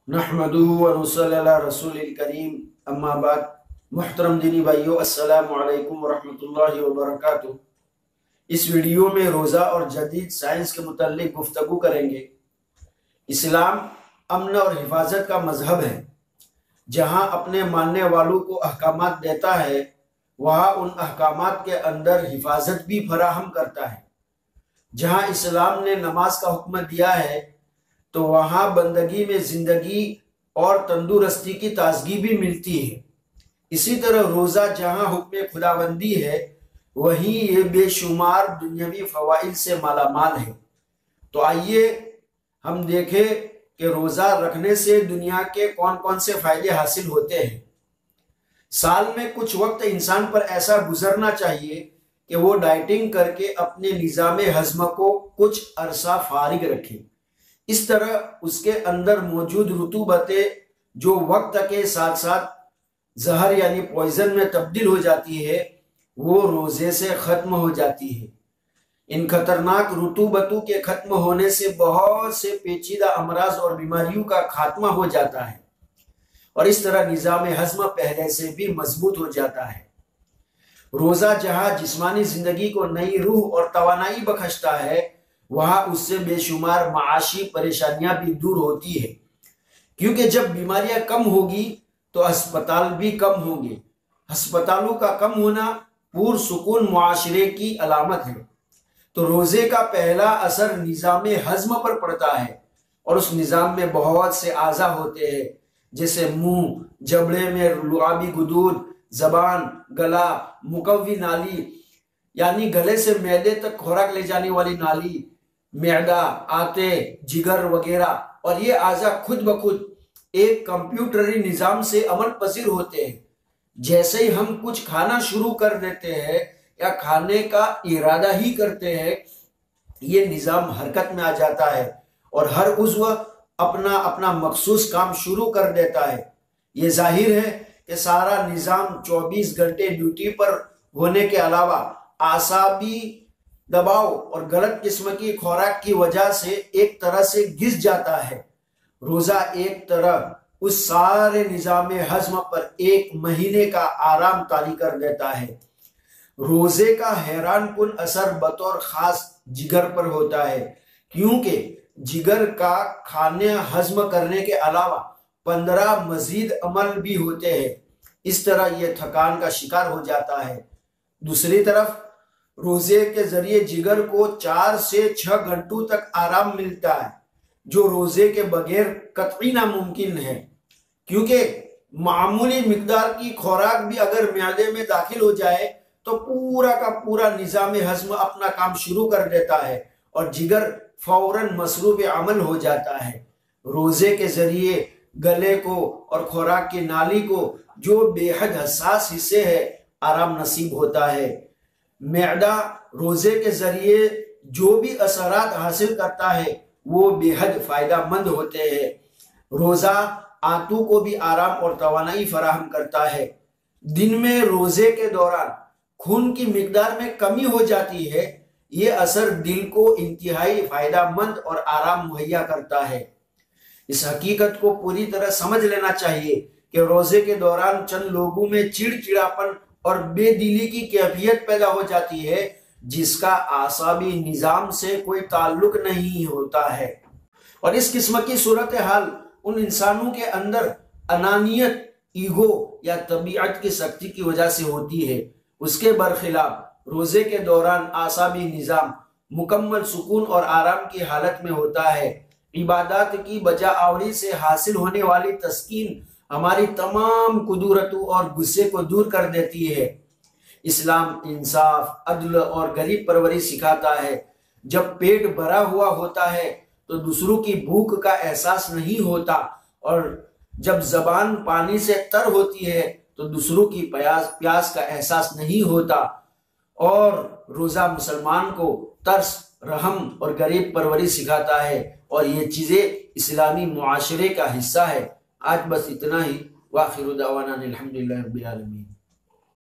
नहमदुहु व नुसल्ली अला रसूलिल करीम अम्मा बाद। मुहतरम दीनी भाइयों, अस्सलामु अलैकुम व रहमतुल्लाहि व बरकातुहू। इस वीडियो में रोज़ा और जदीद साइंस के मुताल्लिक गुफ्तगू करेंगे। इस्लाम अमन और हिफाजत का मजहब है। जहाँ अपने मानने वालों को अहकामात देता है, वहाँ उन अहकामात के अंदर हिफाजत भी फराहम करता है। जहाँ इस्लाम ने नमाज का हुक्म दिया है, तो वहाँ बंदगी में जिंदगी और तंदुरुस्ती की ताजगी भी मिलती है। इसी तरह रोज़ा जहाँ हुक्म खुदाबंदी है, वहीं ये बेशुमार दुनियावी फवाइद से मालामाल है। तो आइए हम देखें कि रोज़ा रखने से दुनिया के कौन कौन से फ़ायदे हासिल होते हैं। साल में कुछ वक्त इंसान पर ऐसा गुजरना चाहिए कि वो डाइटिंग करके अपने निज़ाम हज़्म को कुछ अरसा फारिग रखे। इस तरह उसके अंदर मौजूद रुतूबतें जो वक्त के साथ साथ जहर यानी पॉइजन में तब्दील हो जाती है, वो रोज़े से ख़त्म हो जाती है। इन खतरनाक रुतूबतों के ख़त्म होने से बहुत से पेचीदा अमराज और बीमारियों का खात्मा हो जाता है और इस तरह निज़ाम हज़्म पहले से भी मजबूत हो जाता है। रोज़ा जहाँ जिस्मानी ज़िंदगी को नई रूह और तवानाई बख्शता है, वहाँ उससे बेशुमार माशी परेशानियां भी दूर होती है, क्योंकि जब बीमारियां कम होगी तो अस्पताल भी कम होंगे। अस्पतालों का कम होना पुरसुकून मुआशरे की अलामत है। तो रोज़े का पहला असर निज़ाम हज़्म पर पड़ता है और उस निज़ाम में बहुत से आज़ा होते हैं, जैसे मुंह, जबड़े में लुआबी गुदूद, जबान, गला, मुकव्वी नाली यानी गले से मैदे तक खुराक ले जाने वाली नाली, मैदा, आते, जिगर वगैरह। और ये आज़ा खुद ब खुद एक कंप्यूटरी निज़ाम से अमल पजीर होते हैं। जैसे ही हम कुछ खाना शुरू कर देते हैं या खाने का इरादा ही करते हैं, ये निज़ाम हरकत में आ जाता है और हर उज़्व अपना अपना मखसूस काम शुरू कर देता है। ये जाहिर है कि सारा निज़ाम 24 घंटे ड्यूटी पर होने के अलावा आसाबी दबाव और गलत किस्म की खुराक की वजह से एक तरह से घिस जाता है। रोज़ा एक तरह उस सारे निज़ाम हज़्म पर एक महीने का आराम तारी कर देता है। रोज़े का हैरान कुन असर बतौर खास जिगर पर होता है, क्योंकि जिगर का खाने हज़्म करने के अलावा 15 मजीद अमल भी होते हैं। इस तरह यह थकान का शिकार हो जाता है। दूसरी तरफ रोज़े के जरिए जिगर को 4 से 6 घंटों तक आराम मिलता है, जो रोज़े के बगैर कतई नामुमकिन है, क्योंकि मामूली मिकदार की खुराक भी अगर म्यादे में दाखिल हो जाए तो पूरा का पूरा निज़ाम हज़्म अपना काम शुरू कर देता है और जिगर फौरन मसरूफ अमल हो जाता है। रोज़े के जरिए गले को और खुराक की नाली को, जो बेहद हसास हिस्से है, आराम नसीब होता है। मैदा रोज़े के जरिए जो भी असरात हासिल करता है, वो बेहद फायदेमंद होते हैं। रोज़ा आंतों को भी आराम और तवानाई फराहम करता है। दिन में रोज़े के दौरान खून की मिकदार में कमी हो जाती है। ये असर दिल को इंतहाई फायदेमंद और आराम मुहैया करता है। इस हकीकत को पूरी तरह समझ लेना चाहिए कि रोज़े के दौरान चंद लोगों में चिड़चिड़ापन और बेदिली की कैफियत पैदा हो जाती है, जिसका आसाबी निज़ाम से कोई ताल्लुक नहीं होता है। और इस किस्म की सूरत हाल उन इंसानों के अंदर अनानियत, ईगो या तबीयत की सख्ती की वजह से होती है। उसके बरखिलाफ रोज़े के दौरान आसाबी निज़ाम मुकम्मल सुकून और आराम की हालत में होता है। इबादत की बजा आवरी से हासिल होने वाली तस्कीन हमारी तमाम कुदरतों और गुस्से को दूर कर देती है। इस्लाम इंसाफ, अदल और गरीब परवरी सिखाता है। जब पेट भरा हुआ होता है तो दूसरों की भूख का एहसास नहीं होता, और जब जबान पानी से तर होती है तो दूसरों की प्यास का एहसास नहीं होता। और रोज़ा मुसलमान को तरस, रहम और गरीब परवरी सिखाता है, और ये चीज़ें इस्लामी मुआशरे का हिस्सा है। आज बस इतना ही। वाखिरु दावाना अनिल हम्दुलिल्लाहि रब्बिल आलमीन।